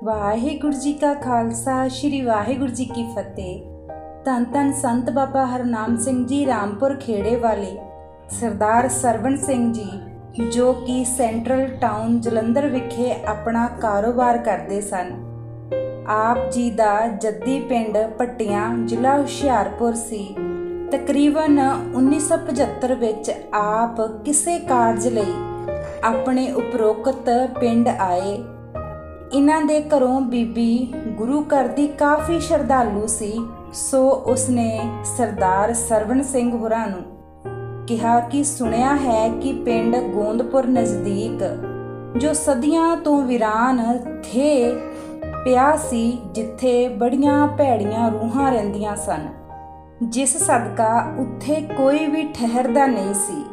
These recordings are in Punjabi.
ਵਾਹਿਗੁਰੂ ਜੀ ਕਾ ਖਾਲਸਾ ਸ਼੍ਰੀ ਵਾਹਿਗੁਰੂ ਜੀ ਕੀ ਫਤਿਹ। ਧੰਨ ਧੰਨ ਸੰਤ ਬਾਬਾ ਹਰਨਾਮ ਸਿੰਘ ਜੀ ਰਾਮਪੁਰ ਖੇੜੇ ਵਾਲੇ ਸਰਦਾਰ ਸਰਵਣ ਸਿੰਘ ਜੀ ਜੋ ਕਿ ਸੈਂਟਰਲ ਟਾਊਨ ਜਲੰਧਰ ਵਿਖੇ ਆਪਣਾ ਕਾਰੋਬਾਰ ਕਰਦੇ ਸਨ। ਆਪ ਜੀ ਦਾ ਜੱਦੀ ਪਿੰਡ ਪੱਟੀਆਂ ਜ਼ਿਲ੍ਹਾ ਹੁਸ਼ਿਆਰਪੁਰ ਸੀ। ਤਕਰੀਬਨ 1975 ਵਿੱਚ ਆਪ ਕਿਸੇ ਕਾਰਜ ਲਈ ਆਪਣੇ ਉਪਰੋਕਤ ਪਿੰਡ ਆਏ। ਇਹਨਾਂ ਦੇ ਘਰੋਂ ਬੀਬੀ ਗੁਰੂ ਘਰ ਦੀ ਕਾਫੀ ਸ਼ਰਧਾਲੂ ਸੀ, ਸੋ ਉਸਨੇ ਸਰਦਾਰ ਸਰਵਣ ਸਿੰਘ ਹੋਰਾਂ ਨੂੰ ਕਿਹਾ ਕਿ ਸੁਣਿਆ ਹੈ ਕਿ ਪਿੰਡ ਗੋਂਦਪੁਰ ਨਜ਼ਦੀਕ ਜੋ ਸਦੀਆਂ ਤੋਂ ਵੀਰਾਨ ਥੇ ਪਿਆ ਸੀ, ਜਿੱਥੇ ਬੜੀਆਂ ਭੈੜੀਆਂ ਰੂਹਾਂ ਰਹਿੰਦੀਆਂ ਸਨ, ਜਿਸ ਸਦਕਾ ਉੱਥੇ ਕੋਈ ਵੀ ਠਹਿਰਦਾ ਨਹੀਂ ਸੀ।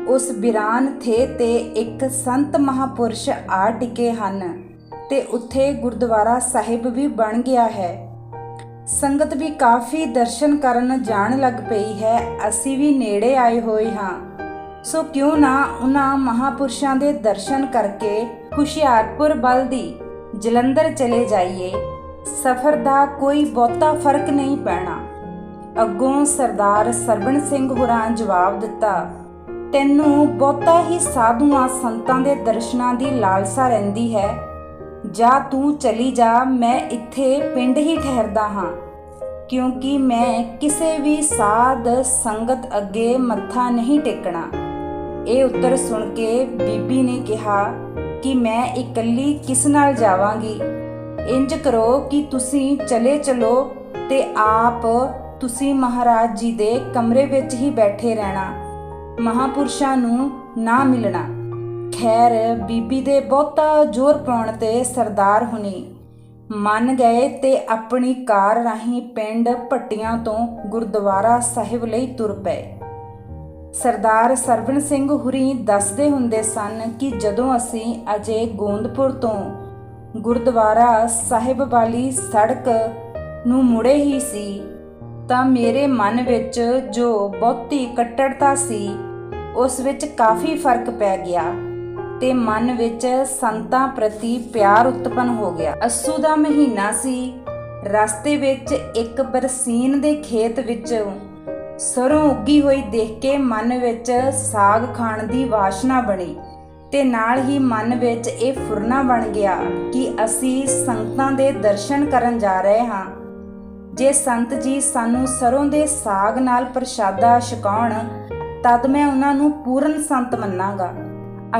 ਉਸ ਵੀਰਾਨ ਥੇ ਤੇ ਇੱਕ ਸੰਤ ਮਹਾਪੁਰਸ਼ ਆ ਟਿਕੇ ਹਨ ਤੇ ਉੱਥੇ ਗੁਰਦੁਆਰਾ ਸਾਹਿਬ ਵੀ ਬਣ ਗਿਆ ਹੈ। ਸੰਗਤ ਵੀ ਕਾਫੀ ਦਰਸ਼ਨ ਕਰਨ ਜਾਣ ਲੱਗ ਪਈ ਹੈ। ਅਸੀਂ ਵੀ ਨੇੜੇ ਆਏ ਹੋਏ ਹਾਂ, ਸੋ ਕਿਉਂ ਨਾ ਉਹਨਾਂ ਮਹਾਪੁਰਸ਼ਾਂ ਦੇ ਦਰਸ਼ਨ ਕਰਕੇ ਹੁਸ਼ਿਆਰਪੁਰ ਵੱਲ ਦੀ ਜਲੰਧਰ ਚਲੇ ਜਾਈਏ। ਸਫ਼ਰ ਦਾ ਕੋਈ ਬਹੁਤਾ ਫਰਕ ਨਹੀਂ ਪੈਣਾ। ਅੱਗੋਂ ਸਰਦਾਰ ਸਰਵਣ ਸਿੰਘ ਹੋਰਾਂ ਜਵਾਬ ਦਿੱਤਾ, ਤੈਨੂੰ ਬਹੁਤਾ ਹੀ ਸਾਧੂਆਂ ਸੰਤਾਂ ਦੇ ਦਰਸ਼ਨਾਂ ਦੀ ਲਾਲਸਾ ਰਹਿੰਦੀ ਹੈ। ਜਾ ਤੂੰ ਚਲੀ ਜਾ, ਮੈਂ ਇੱਥੇ ਪਿੰਡ ਹੀ ਠਹਿਰਦਾ ਹਾਂ, ਕਿਉਂਕਿ ਮੈਂ ਕਿਸੇ ਵੀ ਸਾਧ ਸੰਗਤ ਅੱਗੇ ਮੱਥਾ ਨਹੀਂ ਟੇਕਣਾ। ਇਹ ਉੱਤਰ ਸੁਣ ਕੇ ਬੀਬੀ ਨੇ ਕਿਹਾ ਕਿ ਮੈਂ ਇਕੱਲੀ ਕਿਸ ਨਾਲ ਜਾਵਾਂਗੀ। ਇੰਜ ਕਰੋ ਕਿ ਤੁਸੀਂ ਚਲੇ ਚਲੋ ਤੇ ਆਪ ਤੁਸੀਂ ਮਹਾਰਾਜ ਜੀ ਦੇ ਕਮਰੇ ਵਿੱਚ ਹੀ ਬੈਠੇ ਰਹਿਣਾ, ਮਹਾਪੁਰਸ਼ਾਂ ਨੂੰ ਨਾ ਮਿਲਣਾ। ਖੈਰ ਬੀਬੀ ਦੇ ਬਹੁਤਾ ਜ਼ੋਰ ਪਾਉਣ ਤੇ ਸਰਦਾਰ ਹੁਣੀ ਮੰਨ ਗਏ ਤੇ ਆਪਣੀ ਕਾਰ ਰਾਹੀਂ ਪਿੰਡ ਭੱਟੀਆਂ ਤੋਂ ਗੁਰਦੁਆਰਾ ਸਾਹਿਬ ਲਈ ਤੁਰ ਪਏ। ਸਰਦਾਰ ਸਰਵਣ ਸਿੰਘ ਹੁਰੀ ਦੱਸਦੇ ਹੁੰਦੇ ਸਨ ਕਿ ਜਦੋਂ ਅਸੀਂ ਅਜੇ ਗੋਂਦਪੁਰ ਤੋਂ ਗੁਰਦੁਆਰਾ ਸਾਹਿਬ ਵਾਲੀ ਸੜਕ ਨੂੰ ਮੁੜੇ ਹੀ ਸੀ ਤਾਂ ਮੇਰੇ ਮਨ ਵਿੱਚ ਜੋ ਬਹੁਤੀ ਕੱਟੜਤਾ ਸੀ ਉਸ ਵਿੱਚ ਕਾਫੀ ਫਰਕ ਪੈ ਗਿਆ ਤੇ ਮਨ ਵਿੱਚ ਸੰਤਾਂ ਪ੍ਰਤੀ ਪਿਆਰ ਉਤਪੰਨ ਹੋ ਗਿਆ। ਅੱਸੂ ਦਾ ਮਹੀਨਾ ਸੀ। ਰਸਤੇ ਵਿੱਚ ਇੱਕ ਬਰਸੀਨ ਦੇ ਖੇਤ ਵਿੱਚ ਸਰੋਂ ਉੱਗੀ ਹੋਈ ਦੇਖ ਕੇ ਮਨ ਵਿੱਚ ਸਾਗ ਖਾਣ ਦੀ ਵਾਸ਼ਨਾ ਬਣੀ ਤੇ ਨਾਲ ਹੀ ਮਨ ਵਿੱਚ ਇਹ ਫੁਰਨਾ ਬਣ ਗਿਆ ਕਿ ਅਸੀਂ ਸੰਤਾਂ ਦੇ ਦਰਸ਼ਨ ਕਰਨ ਜਾ ਰਹੇ ਹਾਂ। ਜੇ ਸੰਤ ਜੀ ਸਾਨੂੰ ਸਰੋਂ ਦੇ ਸਾਗ ਨਾਲ ਪ੍ਰਸ਼ਾਦਾ ਛਕਾਉਣ ਤਦ ਮੈਂ ਉਹਨਾਂ ਨੂੰ ਪੂਰਨ ਸੰਤ ਮੰਨਾਂਗਾ।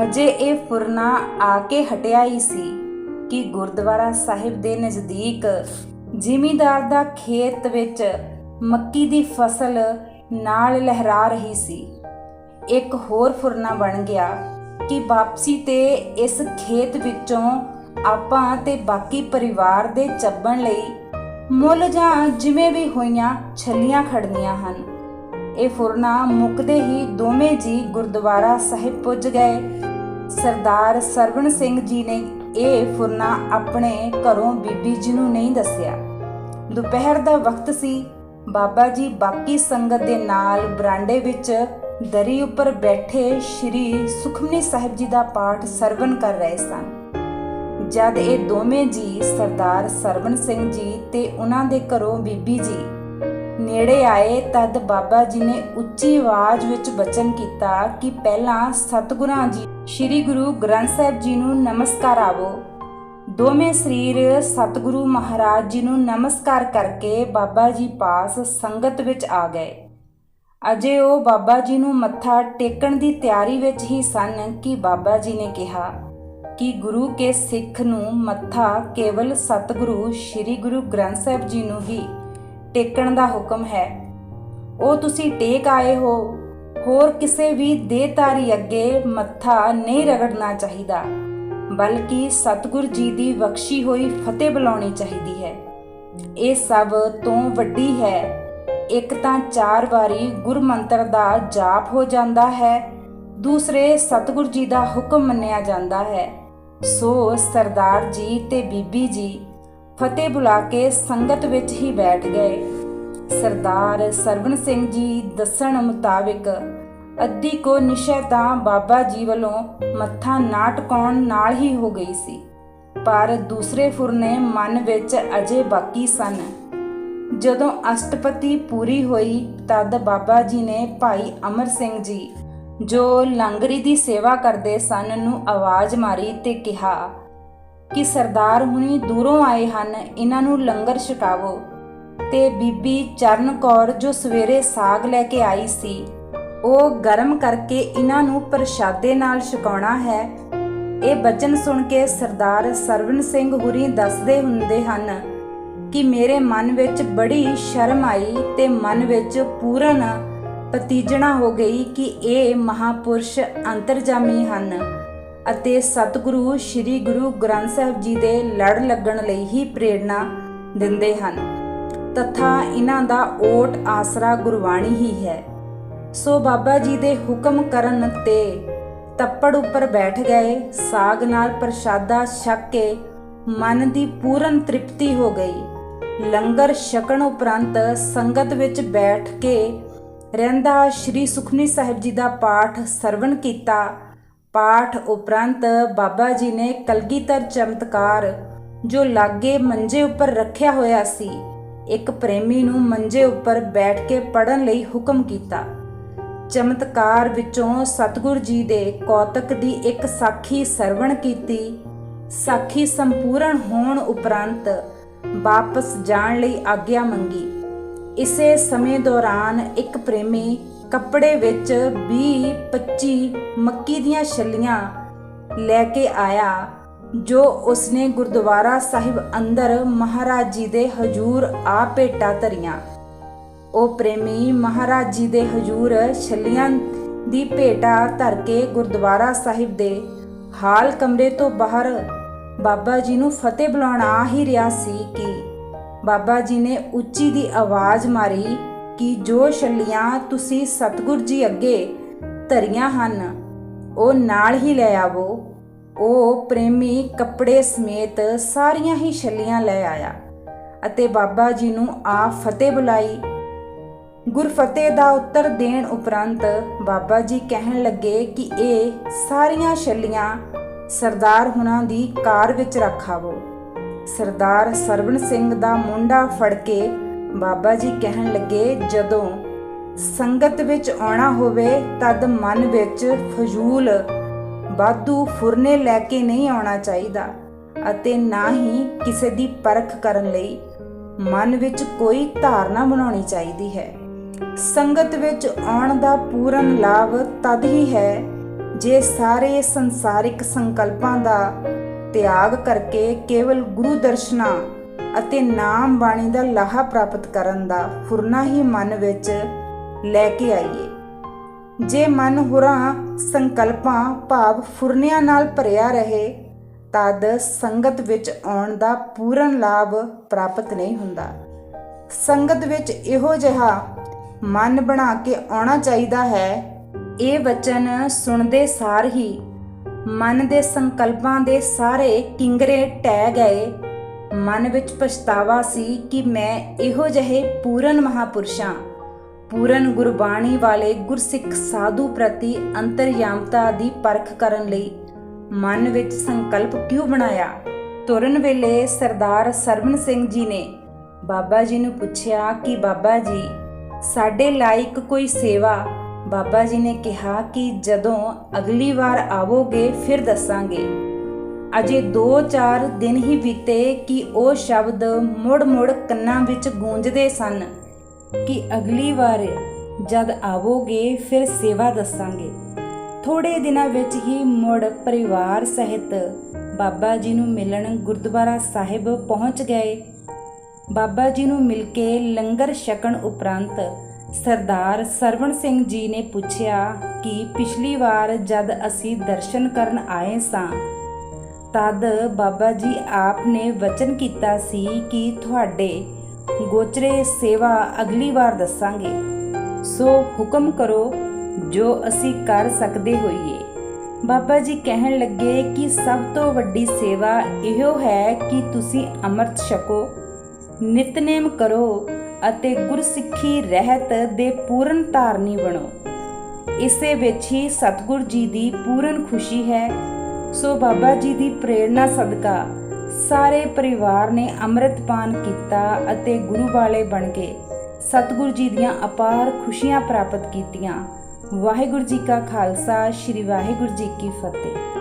ਅਜੇ ਇਹ ਫੁਰਨਾ ਆ ਕੇ ਹਟਿਆ ਹੀ ਸੀ ਕਿ ਗੁਰਦੁਆਰਾ ਸਾਹਿਬ ਦੇ ਨਜ਼ਦੀਕ ਜ਼ਿਮੀਂਦਾਰ ਦਾ ਖੇਤ ਵਿੱਚ ਮੱਕੀ ਦੀ ਫਸਲ ਨਾਲ ਲਹਿਰਾ ਰਹੀ ਸੀ। ਇੱਕ ਹੋਰ ਫੁਰਨਾ ਬਣ ਗਿਆ ਕਿ ਵਾਪਸੀ ਤੇ ਇਸ ਖੇਤ ਵਿੱਚੋਂ ਆਪਾਂ ਤੇ ਬਾਕੀ ਪਰਿਵਾਰ ਦੇ ਚੱਬਣ ਲਈ ਮੁੱਲ ਜਾਂ ਜਿਵੇਂ ਵੀ ਹੋਈਆਂ ਛੱਲੀਆਂ ਖੜਨੀਆਂ ਹਨ। ਇਹ ਫੁਰਨਾ ਮੁੱਕਦੇ ਹੀ ਦੋਵੇਂ ਜੀ ਗੁਰਦੁਆਰਾ ਸਾਹਿਬ ਪੁੱਜ ਗਏ। ਸਰਦਾਰ ਸਰਵਣ ਸਿੰਘ ਜੀ ਨੇ ਇਹ ਫੁਰਨਾ ਆਪਣੇ ਘਰੋਂ ਬੀਬੀ ਜੀ ਨੂੰ ਨਹੀਂ ਦੱਸਿਆ। ਦੁਪਹਿਰ ਦਾ ਵਕਤ ਸੀ। ਬਾਬਾ ਜੀ ਬਾਕੀ ਸੰਗਤ ਦੇ ਨਾਲ ਬਰਾਂਡੇ ਵਿੱਚ ਦਰੀ ਉੱਪਰ ਬੈਠੇ ਸ਼੍ਰੀ ਸੁਖਮਨੀ ਸਾਹਿਬ ਜੀ ਦਾ ਪਾਠ ਸਰਵਣ ਕਰ ਰਹੇ ਸਨ। ਜਦ ਇਹ ਦੋਵੇਂ ਜੀ ਸਰਦਾਰ ਸਰਵਣ ਸਿੰਘ ਜੀ ਤੇ ਉਹਨਾਂ ਦੇ ਘਰੋਂ ਬੀਬੀ ਜੀ ਨੇੜੇ ਆਏ ਤਦ ਬਾਬਾ ਜੀ ਨੇ ਉੱਚੀ ਆਵਾਜ਼ ਵਿੱਚ ਬਚਨ ਕੀਤਾ ਕਿ ਪਹਿਲਾਂ ਸਤਿਗੁਰਾਂ ਜੀ ਸ਼੍ਰੀ ਗੁਰੂ ਗ੍ਰੰਥ ਸਾਹਿਬ ਜੀ ਨੂੰ ਨਮਸਕਾਰ ਆਵੋ। ਦੋਵੇਂ ਸਰੀਰ ਸਤਿਗੁਰੂ ਮਹਾਰਾਜ ਜੀ ਨੂੰ ਨਮਸਕਾਰ ਕਰਕੇ ਬਾਬਾ ਜੀ ਪਾਸ ਸੰਗਤ ਵਿੱਚ ਆ ਗਏ। ਅਜੇ ਉਹ ਬਾਬਾ ਜੀ ਨੂੰ ਮੱਥਾ ਟੇਕਣ ਦੀ ਤਿਆਰੀ ਵਿੱਚ ਹੀ ਸਨ ਕਿ ਬਾਬਾ ਜੀ ਨੇ ਕਿਹਾ ਕਿ ਗੁਰੂ ਕੇ ਸਿੱਖ ਨੂੰ ਮੱਥਾ ਕੇਵਲ ਸਤਿਗੁਰੂ ਸ਼੍ਰੀ ਗੁਰੂ ਗ੍ਰੰਥ ਸਾਹਿਬ ਜੀ ਨੂੰ ਹੀ ਟੇਕਣ ਦਾ ਹੁਕਮ ਹੈ। ਉਹ ਤੁਸੀਂ ਟੇਕ ਆਏ ਹੋ, ਹੋਰ ਕਿਸੇ ਵੀ ਦੇਹਧਾਰੀ ਅੱਗੇ ਮੱਥਾ ਨਹੀਂ ਰਗੜਨਾ ਚਾਹੀਦਾ, ਬਲਕਿ ਸਤਿਗੁਰ ਜੀ ਦੀ ਬਖਸ਼ੀ ਹੋਈ ਫਤਿਹ ਬੁਲਾਉਣੀ ਚਾਹੀਦੀ ਹੈ। ਇਹ ਸਭ ਤੋਂ ਵੱਡੀ ਹੈ। ਇੱਕ ਤਾਂ 4 ਵਾਰੀ ਗੁਰਮੰਤਰ ਦਾ ਜਾਪ ਹੋ ਜਾਂਦਾ ਹੈ, ਦੂਸਰੇ ਸਤਿਗੁਰ ਜੀ ਦਾ ਹੁਕਮ ਮੰਨਿਆ ਜਾਂਦਾ ਹੈ। ਸੋ ਸਰਦਾਰ ਜੀ ਤੇ ਬੀਬੀ ਜੀ ਫਤਿਹ ਬੁਲਾ ਕੇ ਸੰਗਤ ਵਿੱਚ ਹੀ ਬੈਠ ਗਏ। ਸਰਦਾਰ ਸਰਵਣ ਸਿੰਘ ਜੀ ਦੱਸਣ ਮੁਤਾਬਿਕ ਅੱਧੀ ਕੋ ਨਿਸ਼ਾ ਤਾਂ ਬਾਬਾ ਜੀ ਵੱਲੋਂ ਮੱਥਾ ਨਾ ਟਿਕਾਉਣ ਨਾਲ ਹੀ ਹੋ ਗਈ ਸੀ। ਪਰ ਦੂਸਰੇ ਫੁਰਨੇ ਮਨ ਵਿੱਚ ਅਜੇ ਬਾਕੀ ਸਨ। ਜਦੋਂ ਅਸ਼ਟਪਦੀ ਪੂਰੀ ਹੋਈ ਤਦ ਬਾਬਾ ਜੀ ਨੇ ਭਾਈ ਅਮਰ ਸਿੰਘ ਜੀ, ਜੋ ਲੰਗਰੀ ਦੀ ਸੇਵਾ ਕਰਦੇ ਸਨ, ਨੂੰ ਆਵਾਜ਼ ਮਾਰੀ ਤੇ ਕਿਹਾ ਕਿ ਸਰਦਾਰ ਹੁਣੀ ਦੂਰੋਂ ਆਏ ਹਨ, ਇਹਨਾਂ ਨੂੰ ਲੰਗਰ ਛਕਾਵੋ। ਤੇ ਬੀਬੀ ਚਰਨ ਕੌਰ, ਜੋ ਸਵੇਰੇ ਸਾਗ ਲੈ ਕੇ ਆਈ ਸੀ, ਉਹ ਗਰਮ ਕਰਕੇ ਇਹਨਾਂ ਨੂੰ ਪ੍ਰਸ਼ਾਦੇ ਨਾਲ ਛਕਾਉਣਾ ਹੈ। ਇਹ ਬਚਨ ਸੁਣ ਕੇ ਸਰਦਾਰ ਸਰਵਣ ਸਿੰਘ ਹੁਰੀ ਦੱਸਦੇ ਹੁੰਦੇ ਹਨ ਕਿ ਮੇਰੇ ਮਨ ਵਿੱਚ ਬੜੀ ਸ਼ਰਮ ਆਈ ਤੇ ਮਨ ਵਿੱਚ ਪੂਰਨ ਪਤੀਜਣਾ ਹੋ ਗਈ ਕਿ ਇਹ ਮਹਾਪੁਰਸ਼ ਅੰਤਰਜਾਮੀ ਹਨ ਅਤੇ ਸਤਿਗੁਰੂ ਸ੍ਰੀ ਗੁਰੂ ਗ੍ਰੰਥ ਸਾਹਿਬ ਜੀ ਦੇ ਲੜ ਲੱਗਣ ਲਈ ਹੀ ਪ੍ਰੇਰਣਾ ਦਿੰਦੇ ਹਨ ਤਥਾ ਇਹਨਾਂ ਦਾ ਓਟ ਆਸਰਾ ਗੁਰਬਾਣੀ ਹੀ ਹੈ। ਸੋ ਬਾਬਾ ਜੀ ਦੇ ਹੁਕਮ ਕਰਨ ਤੇ ਤੱਪੜ ਉੱਪਰ ਬੈਠ ਗਏ। ਸਾਗ ਨਾਲ ਪ੍ਰਸ਼ਾਦਾ ਛਕ ਕੇ ਮਨ ਦੀ ਪੂਰਨ ਤ੍ਰਿਪਤੀ ਹੋ ਗਈ। ਲੰਗਰ ਛਕਣ ਉਪਰੰਤ ਸੰਗਤ ਵਿੱਚ ਬੈਠ ਕੇ ਰਹਿੰਦਾ ਸ੍ਰੀ ਸੁਖਮਨੀ ਸਾਹਿਬ ਜੀ ਦਾ ਪਾਠ ਸਰਵਣ ਕੀਤਾ। ਪਾਠ ਉਪਰੰਤ ਬਾਬਾ ਜੀ ਨੇ ਕਲਗੀਧਰ ਚਮਤਕਾਰ, ਜੋ ਲਾਗੇ ਮੰਜੇ ਉੱਪਰ ਰੱਖਿਆ ਹੋਇਆ ਸੀ, ਇੱਕ ਪ੍ਰੇਮੀ ਨੂੰ ਮੰਜੇ ਉੱਪਰ ਬੈਠ ਕੇ ਪੜ੍ਹਨ ਲਈ ਹੁਕਮ ਕੀਤਾ। ਚਮਤਕਾਰ ਵਿੱਚੋਂ ਸਤਿਗੁਰੂ ਜੀ ਦੇ ਕੌਤਕ ਦੀ ਇੱਕ ਸਾਖੀ ਸਰਵਣ ਕੀਤੀ। ਸਾਖੀ ਸੰਪੂਰਨ ਹੋਣ ਉਪਰੰਤ ਵਾਪਸ ਜਾਣ ਲਈ ਆਗਿਆ ਮੰਗੀ। ਇਸੇ ਸਮੇਂ ਦੌਰਾਨ ਇੱਕ ਪ੍ਰੇਮੀ ਕੱਪੜੇ ਵਿੱਚ 20-25 ਮੱਕੀ ਦੀਆਂ ਛੱਲੀਆਂ ਲੈ ਕੇ ਆਇਆ, ਜੋ ਉਸਨੇ ਗੁਰਦੁਆਰਾ ਸਾਹਿਬ ਅੰਦਰ ਮਹਾਰਾਜ ਜੀ ਦੇ ਹਜ਼ੂਰ ਆ ਭੇਟਾ ਧਰੀਆਂ। ਉਹ ਪ੍ਰੇਮੀ ਮਹਾਰਾਜ ਜੀ ਦੇ ਹਜ਼ੂਰ ਛੱਲੀਆਂ ਦੀ ਭੇਟਾ ਧਰ ਕੇ ਗੁਰਦੁਆਰਾ ਸਾਹਿਬ ਦੇ ਹਾਲ ਕਮਰੇ ਤੋਂ ਬਾਹਰ ਬਾਬਾ ਜੀ ਨੂੰ ਫਤਿਹ ਬੁਲਾਉਣ ਆ ਹੀ ਰਿਹਾ ਸੀ ਕਿ ਬਾਬਾ ਜੀ ਨੇ ਉੱਚੀ ਦੀ ਆਵਾਜ਼ ਮਾਰੀ ਕਿ ਜੋ ਛੱਲੀਆਂ ਤੁਸੀਂ ਸਤਿਗੁਰ ਜੀ ਅੱਗੇ ਧਰੀਆਂ ਹਨ, ਉਹ ਨਾਲ ਹੀ ਲੈ ਆਵੋ। ਉਹ ਪ੍ਰੇਮੀ ਕੱਪੜੇ ਸਮੇਤ ਸਾਰੀਆਂ ਹੀ ਛੱਲੀਆਂ ਲੈ ਆਇਆ ਅਤੇ ਬਾਬਾ ਜੀ ਨੂੰ ਆ ਫਤਿਹ ਬੁਲਾਈ। ਗੁਰਫਤਿਹ ਦਾ ਉੱਤਰ ਦੇਣ ਉਪਰੰਤ ਬਾਬਾ ਜੀ ਕਹਿਣ ਲੱਗੇ ਕਿ ਇਹ ਸਾਰੀਆਂ ਛੱਲੀਆਂ ਸਰਦਾਰ ਹੁਣਾਂ ਦੀ ਕਾਰ ਵਿੱਚ ਰੱਖਾਵੋ। ਸਰਦਾਰ ਸਰਵਣ ਸਿੰਘ ਦਾ ਮੁੰਡਾ ਫੜ ਕੇ ਬਾਬਾ ਜੀ ਕਹਿਣ ਲੱਗੇ, ਜਦੋਂ ਸੰਗਤ ਵਿੱਚ ਆਉਣਾ ਹੋਵੇ ਤਦ ਮਨ ਵਿੱਚ ਫਜ਼ੂਲ ਵਾਧੂ ਫੁਰਨੇ ਲੈ ਕੇ ਨਹੀਂ ਆਉਣਾ ਚਾਹੀਦਾ ਅਤੇ ਨਾ ਹੀ ਕਿਸੇ ਦੀ ਪਰਖ ਕਰਨ ਲਈ ਮਨ ਵਿੱਚ ਕੋਈ ਧਾਰਨਾ ਬਣਾਉਣੀ ਚਾਹੀਦੀ ਹੈ। ਸੰਗਤ ਵਿੱਚ ਆਉਣ ਦਾ ਪੂਰਨ ਲਾਭ ਤਦ ਹੀ ਹੈ ਜੇ ਸਾਰੇ ਸੰਸਾਰਿਕ ਸੰਕਲਪਾਂ ਦਾ ਤਿਆਗ ਕਰਕੇ ਕੇਵਲ ਗੁਰੂ ਦਰਸ਼ਨਾਂ ਅਤੇ ਨਾਮ ਬਾਣੀ ਦਾ ਲਾਹਾ ਪ੍ਰਾਪਤ ਕਰਨ ਦਾ ਫੁਰਨਾ ਹੀ ਮਨ ਵਿੱਚ ਲੈ ਕੇ ਆਈਏ। ਜੇ ਮਨ ਹੋਰਾਂ ਸੰਕਲਪਾਂ ਭਾਵ ਫੁਰਨਿਆਂ ਨਾਲ ਭਰਿਆ ਰਹੇ ਤਦ ਸੰਗਤ ਵਿੱਚ ਆਉਣ ਦਾ ਪੂਰਨ ਲਾਭ ਪ੍ਰਾਪਤ ਨਹੀਂ ਹੁੰਦਾ। ਸੰਗਤ ਵਿੱਚ ਇਹੋ ਜਿਹਾ ਮਨ ਬਣਾ ਕੇ ਆਉਣਾ ਚਾਹੀਦਾ ਹੈ। ਇਹ ਵਚਨ ਸੁਣਦੇ ਸਾਰ ਹੀ ਮਨ ਦੇ ਸੰਕਲਪਾਂ ਦੇ ਸਾਰੇ ਕਿੰਗਰੇ ਟਹਿ ਗਏ। ਮਨ ਵਿੱਚ ਪਛਤਾਵਾ ਸੀ ਕਿ ਮੈਂ ਇਹੋ ਜਿਹੇ ਪੂਰਨ ਮਹਾਪੁਰਸ਼ਾਂ, ਪੂਰਨ ਗੁਰਬਾਣੀ ਵਾਲੇ ਗੁਰਸਿੱਖ ਸਾਧੂ ਪ੍ਰਤੀ ਅੰਤਰਯਾਮਤਾ ਦੀ ਪਰਖ ਕਰਨ ਲਈ ਮਨ ਵਿੱਚ ਸੰਕਲਪ ਕਿਉਂ ਬਣਾਇਆ। ਤੁਰਨ ਵੇਲੇ ਸਰਦਾਰ ਸਰਵਣ ਸਿੰਘ ਜੀ ਨੇ ਬਾਬਾ ਜੀ ਨੂੰ ਪੁੱਛਿਆ ਕਿ ਬਾਬਾ ਜੀ, ਸਾਡੇ ਲਾਇਕ ਕੋਈ ਸੇਵਾ। ਬਾਬਾ ਜੀ ਨੇ ਕਿਹਾ ਕਿ ਜਦੋਂ ਅਗਲੀ ਵਾਰ ਆਵੋਗੇ ਫਿਰ ਦੱਸਾਂਗੇ। ਅਜੇ 2-4 ਦਿਨ ਹੀ ਬੀਤੇ ਕਿ ਉਹ ਸ਼ਬਦ ਮੁੜ-ਮੁੜ ਕੰਨਾਂ ਵਿੱਚ ਗੂੰਜਦੇ ਸਨ ਕਿ ਅਗਲੀ ਵਾਰ ਜਦ ਆਵੋਗੇ ਫਿਰ ਸੇਵਾ ਦੱਸਾਂਗੇ। ਥੋੜੇ ਦਿਨਾਂ ਵਿੱਚ ਹੀ ਮੁੜ ਪਰਿਵਾਰ ਸਹਿਤ ਬਾਬਾ ਜੀ ਨੂੰ ਮਿਲਣ ਗੁਰਦੁਆਰਾ ਸਾਹਿਬ ਪਹੁੰਚ ਗਏ। ਬਾਬਾ ਜੀ ਨੂੰ ਮਿਲ ਕੇ ਲੰਗਰ ਛਕਣ ਉਪਰੰਤ ਸਰਦਾਰ ਸਰਵਣ ਸਿੰਘ ਜੀ ਨੇ ਪੁੱਛਿਆ ਕਿ ਪਿਛਲੀ ਵਾਰ ਜਦ ਅਸੀਂ ਦਰਸ਼ਨ ਕਰਨ ਆਏ ਸਾਂ ਤਦ ਬਾਬਾ ਜੀ ਆਪ ਨੇ ਵਚਨ ਕੀਤਾ ਸੀ ਕਿ ਤੁਹਾਡੇ ਗੋਚਰੇ ਸੇਵਾ ਅਗਲੀ ਵਾਰ ਦੱਸਾਂਗੇ, ਸੋ ਹੁਕਮ ਕਰੋ ਜੋ ਅਸੀਂ ਕਰ ਸਕਦੇ ਹੋਈਏ। ਬਾਬਾ ਜੀ ਕਹਿਣ ਲੱਗੇ ਕਿ ਸਭ ਤੋਂ ਵੱਡੀ ਸੇਵਾ ਇਹੋ ਹੈ ਕਿ ਤੁਸੀਂ ਅੰਮ੍ਰਿਤ ਛਕੋ, ਨਿਤਨੇਮ ਕਰੋ ਅਤੇ ਗੁਰਸਿੱਖੀ ਰਹਿਤ ਦੇ ਪੂਰਨ ਧਾਰਨੀ ਬਣੋ। ਇਸੇ ਵਿੱਚ ਹੀ ਸਤਿਗੁਰ ਜੀ ਦੀ ਪੂਰਨ ਖੁਸ਼ੀ ਹੈ। ਸੋ ਬਾਬਾ ਜੀ ਦੀ ਪ੍ਰੇਰਣਾ ਸਦਕਾ ਸਾਰੇ ਪਰਿਵਾਰ ਨੇ ਅੰਮ੍ਰਿਤਪਾਨ ਕੀਤਾ ਅਤੇ ਗੁਰੂ ਵਾਲੇ ਬਣ ਕੇ ਸਤਿਗੁਰੂ ਜੀ ਦੀਆਂ ਅਪਾਰ ਖੁਸ਼ੀਆਂ ਪ੍ਰਾਪਤ ਕੀਤੀਆਂ। ਵਾਹਿਗੁਰੂ ਜੀ ਕਾ ਖਾਲਸਾ, ਸ਼੍ਰੀ ਵਾਹਿਗੁਰੂ ਜੀ ਕੀ ਫਤਿਹ।